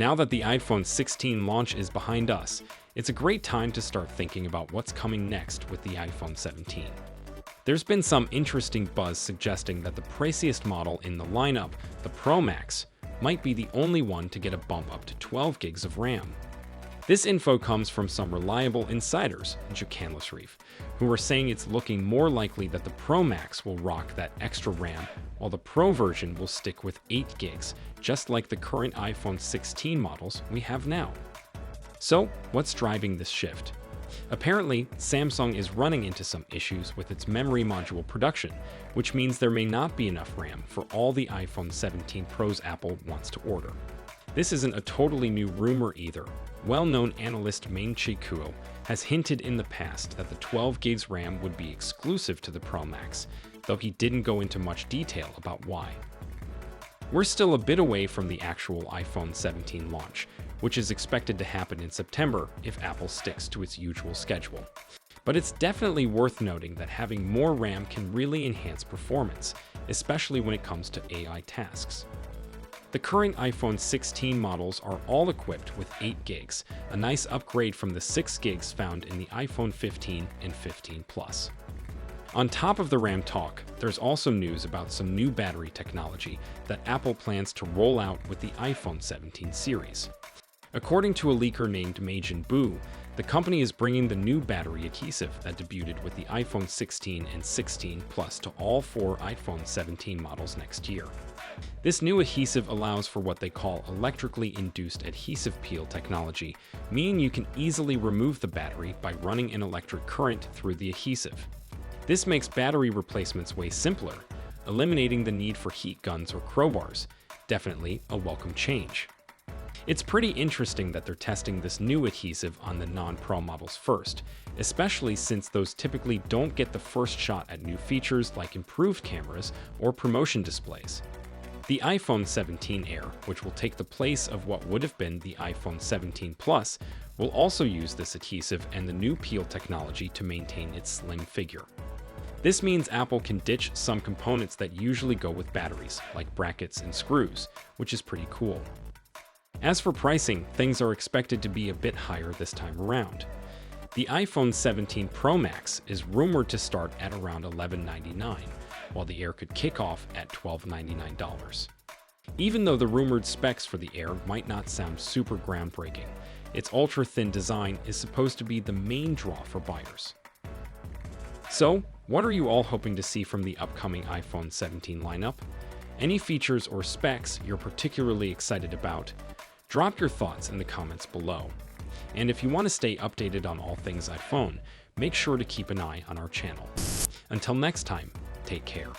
Now that the iPhone 16 launch is behind us, it's a great time to start thinking about what's coming next with the iPhone 17. There's been some interesting buzz suggesting that the priciest model in the lineup, the Pro Max, might be the only one to get a bump up to 12 gigs of RAM. This info comes from some reliable insiders, Canlis Reef, who are saying it's looking more likely that the Pro Max will rock that extra RAM, while the Pro version will stick with 8 gigs, just like the current iPhone 16 models we have now. So, what's driving this shift? Apparently, Samsung is running into some issues with its memory module production, which means there may not be enough RAM for all the iPhone 17 Pros Apple wants to order. This isn't a totally new rumor either. Well-known analyst Ming-Chi Kuo has hinted in the past that the 12 gigs RAM would be exclusive to the Pro Max, though he didn't go into much detail about why. We're still a bit away from the actual iPhone 17 launch, which is expected to happen in September if Apple sticks to its usual schedule. But it's definitely worth noting that having more RAM can really enhance performance, especially when it comes to AI tasks. The current iPhone 16 models are all equipped with 8 gigs, a nice upgrade from the 6 gigs found in the iPhone 15 and 15 Plus. On top of the RAM talk, there's also news about some new battery technology that Apple plans to roll out with the iPhone 17 series. According to a leaker named Meijin Bu, the company is bringing the new battery adhesive that debuted with the iPhone 16 and 16 Plus to all 4 iPhone 17 models next year. This new adhesive allows for what they call electrically induced adhesive peel technology, meaning you can easily remove the battery by running an electric current through the adhesive. This makes battery replacements way simpler, eliminating the need for heat guns or crowbars. Definitely a welcome change. It's pretty interesting that they're testing this new adhesive on the non-Pro models first, especially since those typically don't get the first shot at new features like improved cameras or promotion displays. The iPhone 17 Air, which will take the place of what would have been the iPhone 17 Plus, will also use this adhesive and the new peel technology to maintain its slim figure. This means Apple can ditch some components that usually go with batteries, like brackets and screws, which is pretty cool. As for pricing, things are expected to be a bit higher this time around. The iPhone 17 Pro Max is rumored to start at around $1199, while the Air could kick off at $1299. Even though the rumored specs for the Air might not sound super groundbreaking, its ultra-thin design is supposed to be the main draw for buyers. So, what are you all hoping to see from the upcoming iPhone 17 lineup? Any features or specs you're particularly excited about? Drop your thoughts in the comments below. And if you want to stay updated on all things iPhone, make sure to keep an eye on our channel. Until next time, take care.